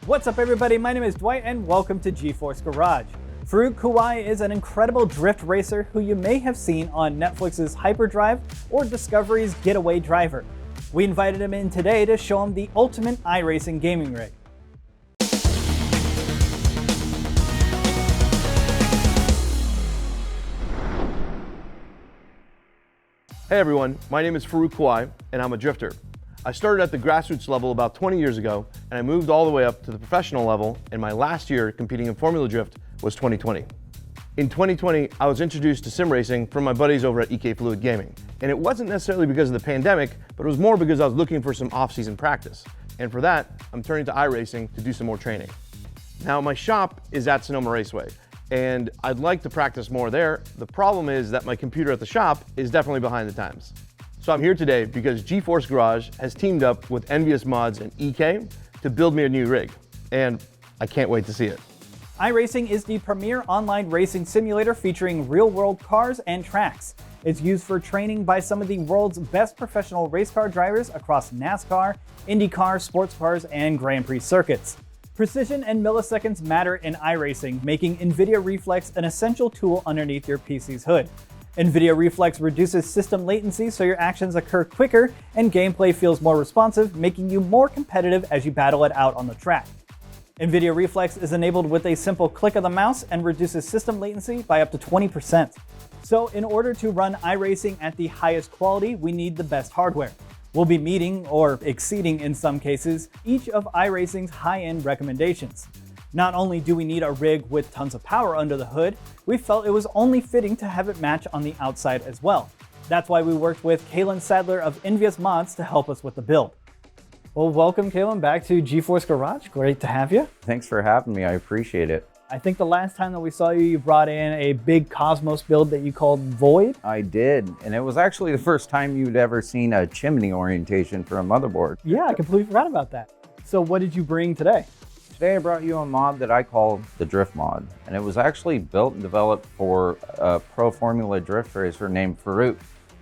What's up everybody, my name is Dwight and welcome to GeForce Garage. Faruk Kugay is an incredible drift racer who you may have seen on Netflix's Hyperdrive or Discovery's Getaway Driver. We invited him in today to show him the ultimate iRacing gaming rig. Hey everyone, my name is Faruk Kugay and I'm a drifter. I started at the grassroots level about 20 years ago and I moved all the way up to the professional level, and my last year competing in Formula Drift was 2020. In 2020, I was introduced to sim racing from my buddies over at EK Fluid Gaming. And it wasn't necessarily because of the pandemic, but it was more because I was looking for some off-season practice. And for that, I'm turning to iRacing to do some more training. Now my shop is at Sonoma Raceway, and I'd like to practice more there. The problem is that my computer at the shop is definitely behind the times. So I'm here today because GeForce Garage has teamed up with Envious Mods and EK to build me a new rig, and I can't wait to see it. iRacing is the premier online racing simulator featuring real-world cars and tracks. It's used for training by some of the world's best professional race car drivers across NASCAR, IndyCar, sports cars, and Grand Prix circuits. Precision and milliseconds matter in iRacing, making Nvidia Reflex an essential tool underneath your PC's hood. Nvidia Reflex reduces system latency so your actions occur quicker and gameplay feels more responsive, making you more competitive as you battle it out on the track. Nvidia Reflex is enabled with a simple click of the mouse and reduces system latency by up to 20%. So in order to run iRacing at the highest quality, we need the best hardware. We'll be meeting, or exceeding in some cases, each of iRacing's high-end recommendations. Not only do we need a rig with tons of power under the hood, we felt it was only fitting to have it match on the outside as well. That's why we worked with Calen Sadler of Envious Mods to help us with the build. Well, welcome Calen back to GeForce Garage. Great to have you. Thanks for having me, I appreciate it. I think the last time that we saw you, you brought in a big Cosmos build that you called Void. I did, and it was actually the first time you'd ever seen a chimney orientation for a motherboard. Yeah, I completely forgot about that. So what did you bring today? Today I brought you a mod that I call the DriftMod, and it was actually built and developed for a pro Formula drift racer named Faruk.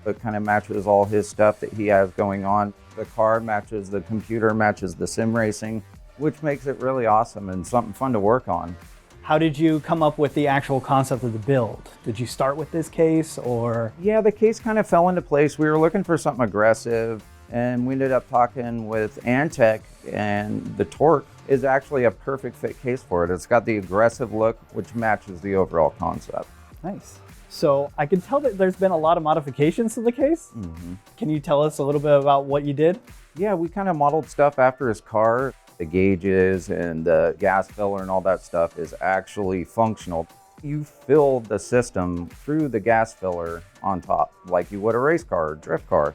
It kind of matches all his stuff that he has going on. The car matches the computer, matches the sim racing, which makes it really awesome and something fun to work on. How did you come up with the actual concept of the build? Did you start with this case or? Yeah, the case kind of fell into place. We were looking for something aggressive, and we ended up talking with Antec, and the torque is actually a perfect fit case for it. It's got the aggressive look, which matches the overall concept. Nice. So I can tell that there's been a lot of modifications to the case. Mm-hmm. Can you tell us a little bit about what you did? Yeah, we kind of modeled stuff after his car. The gauges and the gas filler and all that stuff is actually functional. You fill the system through the gas filler on top, like you would a race car or drift car.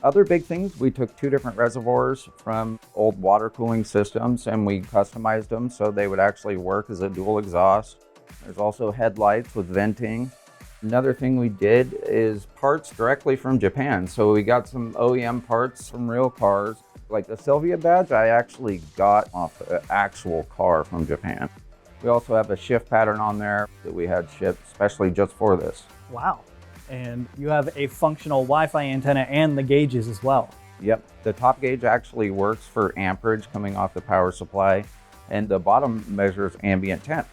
Other big things, we took two different reservoirs from old water cooling systems and we customized them so they would actually work as a dual exhaust. There's also headlights with venting. Another thing we did is parts directly from Japan. So we got some OEM parts from real cars. Like the Sylvia badge, I actually got off the actual car from Japan. We also have a shift pattern on there that we had shipped especially just for this. Wow. And you have a functional Wi-Fi antenna and the gauges as well. Yep. The top gauge actually works for amperage coming off the power supply, and the bottom measures ambient temp.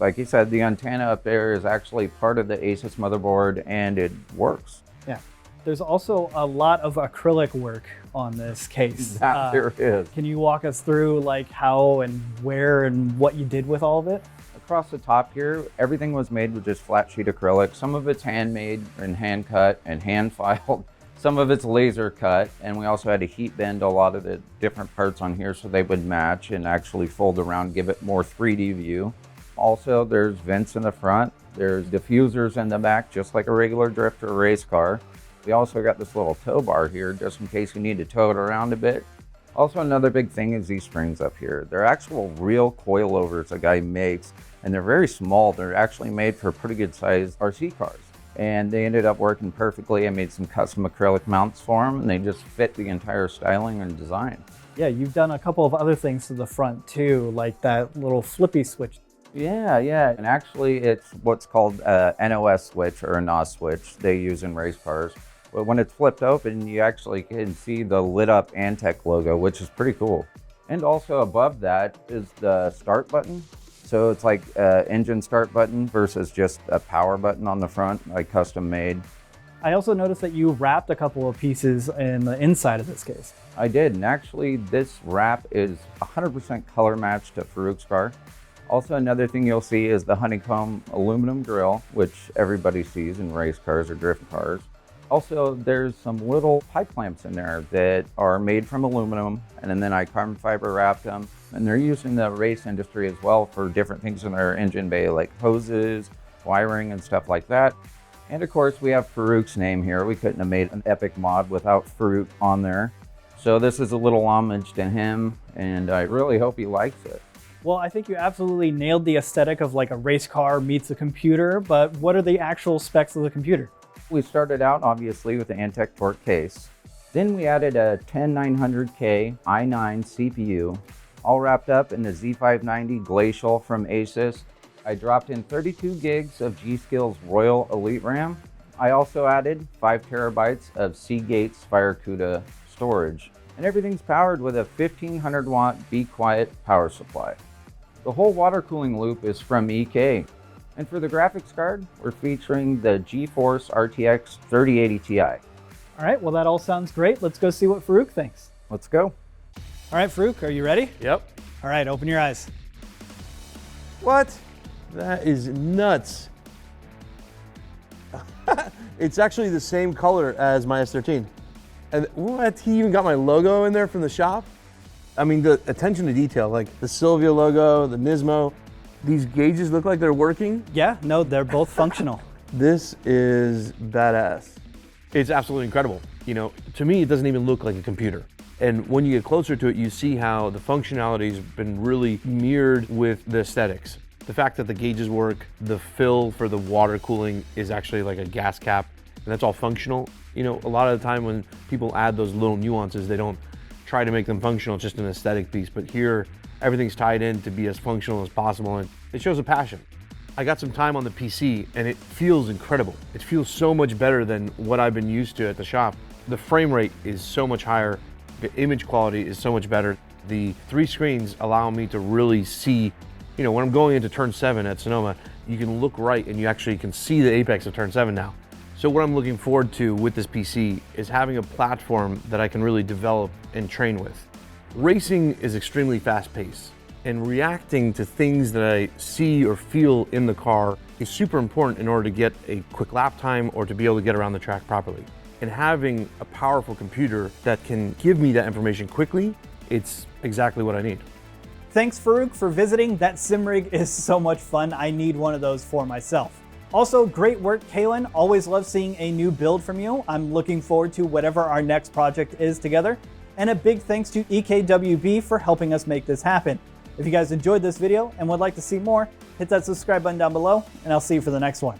Like you said, the antenna up there is actually part of the Asus motherboard and it works. Yeah. There's also a lot of acrylic work on this case. There is. Can you walk us through like how and where and what you did with all of it? Across the top here, everything was made with just flat sheet acrylic. Some of it's handmade and hand cut and hand filed. Some of it's laser cut, and we also had to heat bend a lot of the different parts on here so they would match and actually fold around, give it more 3D view. Also, there's vents in the front. There's diffusers in the back, just like a regular drift or race car. We also got this little tow bar here, just in case you need to tow it around a bit. Also, another big thing is these springs up here. They're actual real coilovers a guy makes, and they're very small. They're actually made for pretty good sized RC cars. And they ended up working perfectly. I made some custom acrylic mounts for them, and they just fit the entire styling and design. Yeah, you've done a couple of other things to the front too, like that little flippy switch. Yeah. And actually it's what's called a NOS switch or a NOS switch they use in race cars. But when it's flipped open, you actually can see the lit up Antec logo, which is pretty cool. And also above that is the start button. So it's like an engine start button versus just a power button on the front, like custom made. I also noticed that you wrapped a couple of pieces in the inside of this case. I did, and actually this wrap is 100% color matched to Faruk's car. Also, another thing you'll see is the honeycomb aluminum grille, which everybody sees in race cars or drift cars. Also, there's some little pipe clamps in there that are made from aluminum, and then I carbon fiber wrapped them. And they're used in the race industry as well for different things in their engine bay, like hoses, wiring, and stuff like that. And of course, we have Faruk's name here. We couldn't have made an epic mod without Faruk on there. So this is a little homage to him, and I really hope he likes it. Well, I think you absolutely nailed the aesthetic of like a race car meets a computer, but what are the actual specs of the computer? We started out obviously with the Antec Torque case. Then we added a 10900K i9 CPU, all wrapped up in the Z590 Glacial from Asus. I dropped in 32 gigs of G-Skill's Royal Elite RAM. I also added 5 terabytes of Seagate's FireCuda storage. And everything's powered with a 1500 watt Be Quiet power supply. The whole water cooling loop is from EK. And for the graphics card, we're featuring the GeForce RTX 3080 Ti. All right, well, that all sounds great. Let's go see what Faruk thinks. Let's go. All right, Faruk, are you ready? Yep. All right, open your eyes. What? That is nuts. It's actually the same color as my S13. And what? He even got my logo in there from the shop? I mean, the attention to detail, like the Silvia logo, the Nismo, these gauges look like they're working. Yeah, no, they're both functional. This is badass. It's absolutely incredible. You know, to me, it doesn't even look like a computer. And when you get closer to it, you see how the functionality's been really mirrored with the aesthetics. The fact that the gauges work, the fill for the water cooling is actually like a gas cap, and that's all functional. You know, a lot of the time when people add those little nuances, they don't try to make them functional, it's just an aesthetic piece. But here, everything's tied in to be as functional as possible, and it shows a passion. I got some time on the PC, and it feels incredible. It feels so much better than what I've been used to at the shop. The frame rate is so much higher. The image quality is so much better. The 3 screens allow me to really see, you know, when I'm going into turn 7 at Sonoma, you can look right and you actually can see the apex of turn 7 now. So what I'm looking forward to with this PC is having a platform that I can really develop and train with. Racing is extremely fast paced, and reacting to things that I see or feel in the car is super important in order to get a quick lap time or to be able to get around the track properly. And having a powerful computer that can give me that information quickly, it's exactly what I need. Thanks, Faruk, for visiting. That sim rig is so much fun. I need one of those for myself. Also, great work, Calen. Always love seeing a new build from you. I'm looking forward to whatever our next project is together. And a big thanks to EKWB for helping us make this happen. If you guys enjoyed this video and would like to see more, hit that subscribe button down below, and I'll see you for the next one.